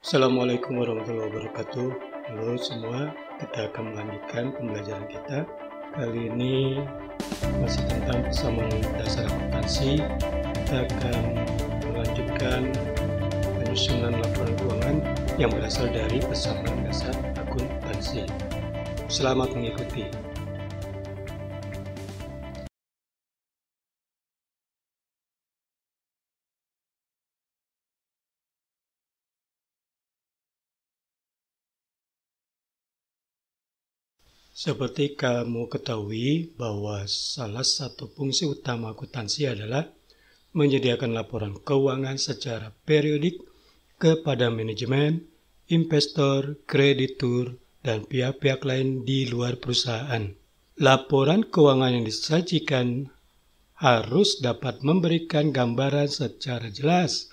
Assalamualaikum warahmatullahi wabarakatuh. Halo semua, kita akan melanjutkan pembelajaran kita. Kali ini masih tentang persamaan dasar akuntansi. Kita akan melanjutkan penyusunan laporan keuangan yang berasal dari persamaan dasar akuntansi. Selamat mengikuti. Seperti kamu ketahui bahwa salah satu fungsi utama akuntansi adalah menyediakan laporan keuangan secara periodik kepada manajemen, investor, kreditur, dan pihak-pihak lain di luar perusahaan. Laporan keuangan yang disajikan harus dapat memberikan gambaran secara jelas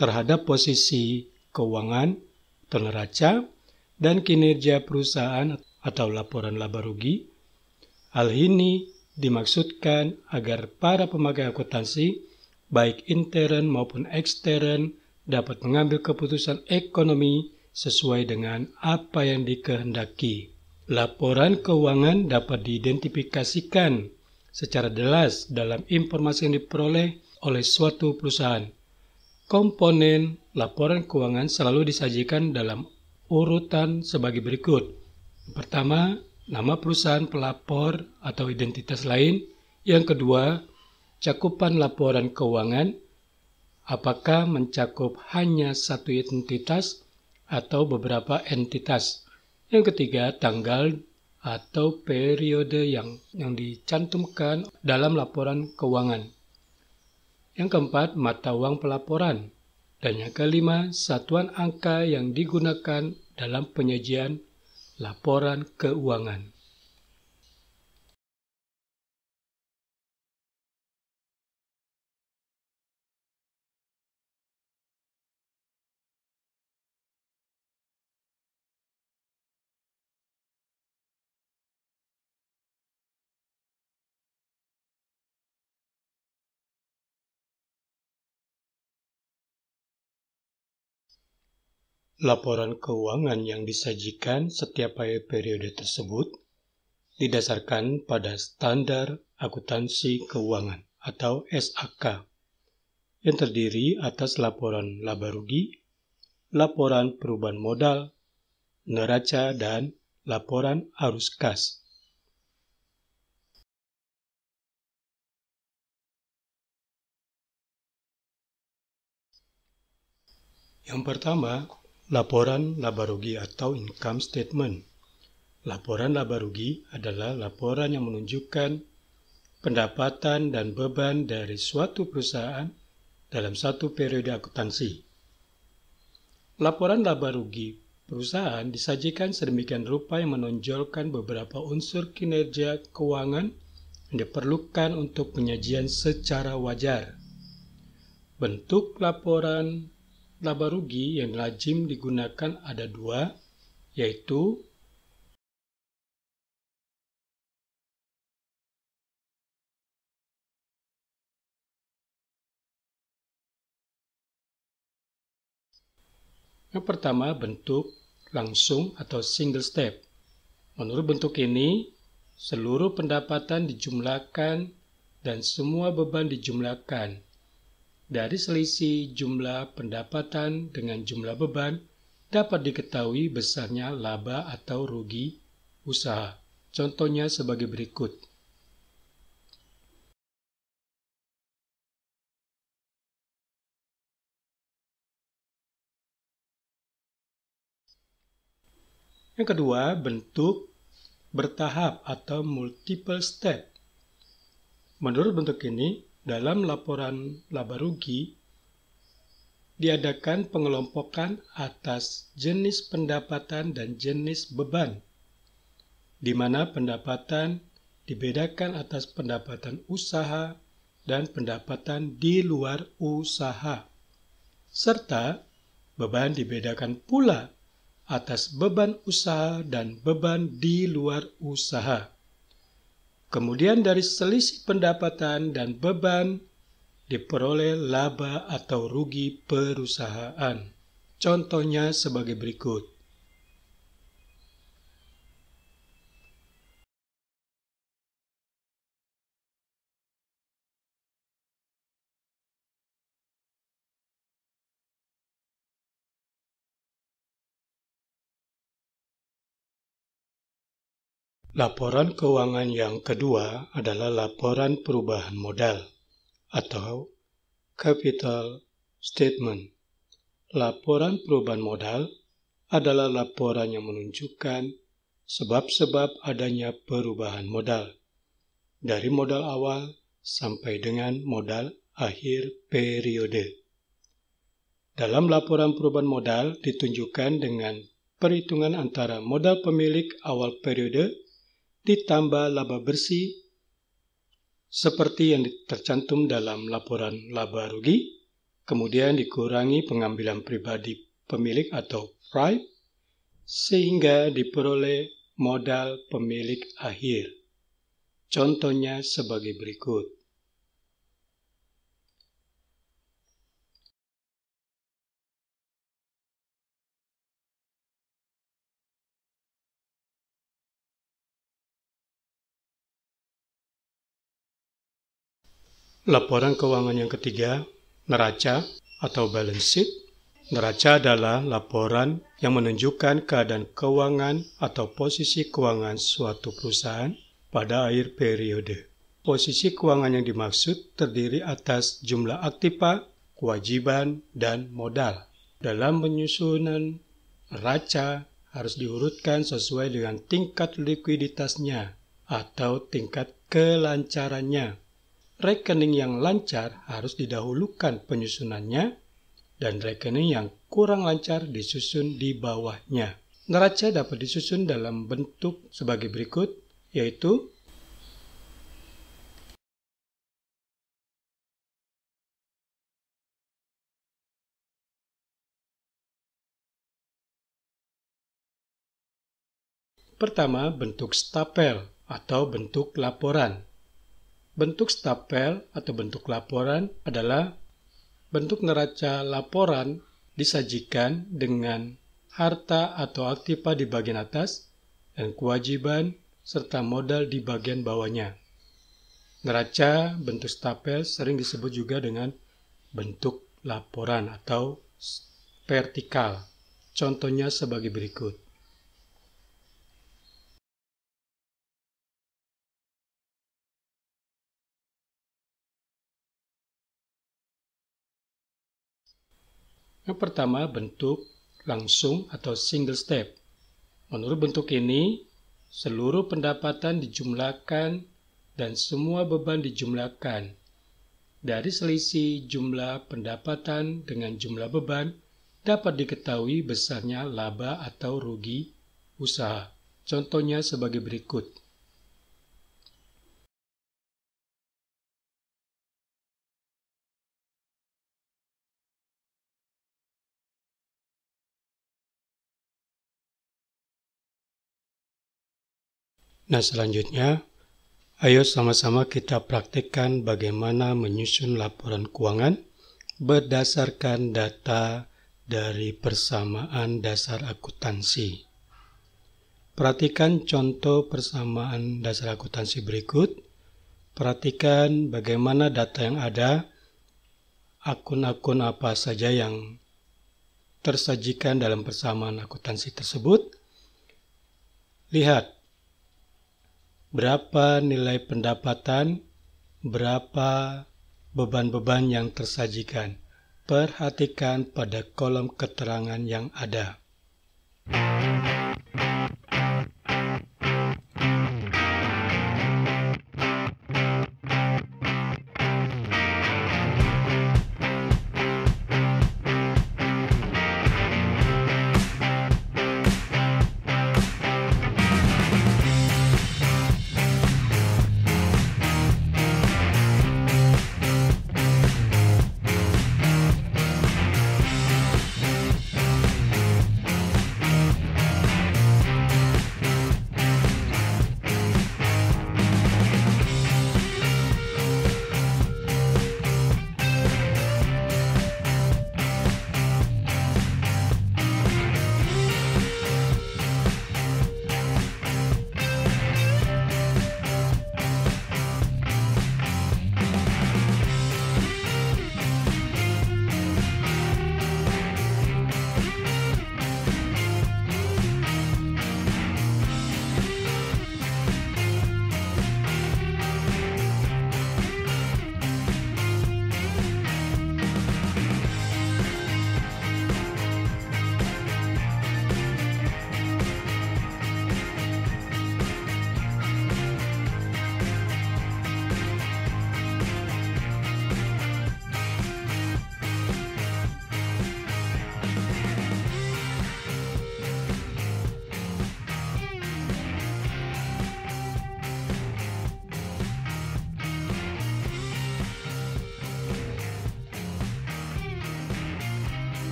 terhadap posisi keuangan, neraca, dan kinerja perusahaan atau laporan laba rugi. Hal ini dimaksudkan agar para pemakai akuntansi, baik intern maupun ekstern, dapat mengambil keputusan ekonomi sesuai dengan apa yang dikehendaki. Laporan keuangan dapat diidentifikasikan secara jelas dalam informasi yang diperoleh oleh suatu perusahaan. Komponen laporan keuangan selalu disajikan dalam urutan sebagai berikut. Pertama, nama perusahaan pelapor atau identitas lain. Yang kedua, cakupan laporan keuangan, apakah mencakup hanya satu entitas atau beberapa entitas. Yang ketiga, tanggal atau periode yang dicantumkan dalam laporan keuangan. Yang keempat, mata uang pelaporan. Dan yang kelima, satuan angka yang digunakan dalam penyajian laporan keuangan. Laporan keuangan yang disajikan setiap periode tersebut didasarkan pada Standar Akuntansi Keuangan atau SAK yang terdiri atas laporan laba rugi, laporan perubahan modal, neraca, dan laporan arus kas. Yang pertama, laporan laba rugi atau income statement. Laporan laba rugi adalah laporan yang menunjukkan pendapatan dan beban dari suatu perusahaan dalam satu periode akuntansi. Laporan laba rugi perusahaan disajikan sedemikian rupa yang menonjolkan beberapa unsur kinerja keuangan yang diperlukan untuk penyajian secara wajar. Bentuk laporan laba rugi yang lazim digunakan ada dua, yaitu yang pertama, bentuk langsung atau single step. Menurut bentuk ini, seluruh pendapatan dijumlahkan dan semua beban dijumlahkan. Dari selisih jumlah pendapatan dengan jumlah beban dapat diketahui besarnya laba atau rugi usaha. Contohnya sebagai berikut. Yang kedua, bentuk bertahap atau multiple step. Menurut bentuk ini, dalam laporan laba rugi diadakan pengelompokan atas jenis pendapatan dan jenis beban, di mana pendapatan dibedakan atas pendapatan usaha dan pendapatan di luar usaha, serta beban dibedakan pula atas beban usaha dan beban di luar usaha. Kemudian dari selisih pendapatan dan beban diperoleh laba atau rugi perusahaan. Contohnya sebagai berikut. Laporan keuangan yang kedua adalah laporan perubahan modal atau capital statement. Laporan perubahan modal adalah laporan yang menunjukkan sebab-sebab adanya perubahan modal dari modal awal sampai dengan modal akhir periode. Dalam laporan perubahan modal ditunjukkan dengan perhitungan antara modal pemilik awal periode ditambah laba bersih seperti yang tercantum dalam laporan laba rugi, kemudian dikurangi pengambilan pribadi pemilik atau prime, sehingga diperoleh modal pemilik akhir. Contohnya sebagai berikut. Laporan keuangan yang ketiga, neraca atau balance sheet. Neraca adalah laporan yang menunjukkan keadaan keuangan atau posisi keuangan suatu perusahaan pada akhir periode. Posisi keuangan yang dimaksud terdiri atas jumlah aktiva, kewajiban, dan modal. Dalam penyusunan neraca harus diurutkan sesuai dengan tingkat likuiditasnya atau tingkat kelancarannya. Rekening yang lancar harus didahulukan penyusunannya dan rekening yang kurang lancar disusun di bawahnya. Neraca dapat disusun dalam bentuk sebagai berikut, yaitu pertama, bentuk stapel atau bentuk laporan. Bentuk stapel atau bentuk laporan adalah bentuk neraca laporan disajikan dengan harta atau aktiva di bagian atas dan kewajiban serta modal di bagian bawahnya. Neraca bentuk stapel sering disebut juga dengan bentuk laporan atau vertikal. Contohnya sebagai berikut. Yang pertama, bentuk langsung atau single step. Menurut bentuk ini, seluruh pendapatan dijumlahkan dan semua beban dijumlahkan. Dari selisih jumlah pendapatan dengan jumlah beban, dapat diketahui besarnya laba atau rugi usaha. Contohnya sebagai berikut. Nah, selanjutnya, ayo sama-sama kita praktikkan bagaimana menyusun laporan keuangan berdasarkan data dari persamaan dasar akuntansi. Perhatikan contoh persamaan dasar akuntansi berikut. Perhatikan bagaimana data yang ada, akun-akun apa saja yang tersajikan dalam persamaan akuntansi tersebut. Lihat berapa nilai pendapatan, berapa beban-beban yang tersajikan. Perhatikan pada kolom keterangan yang ada.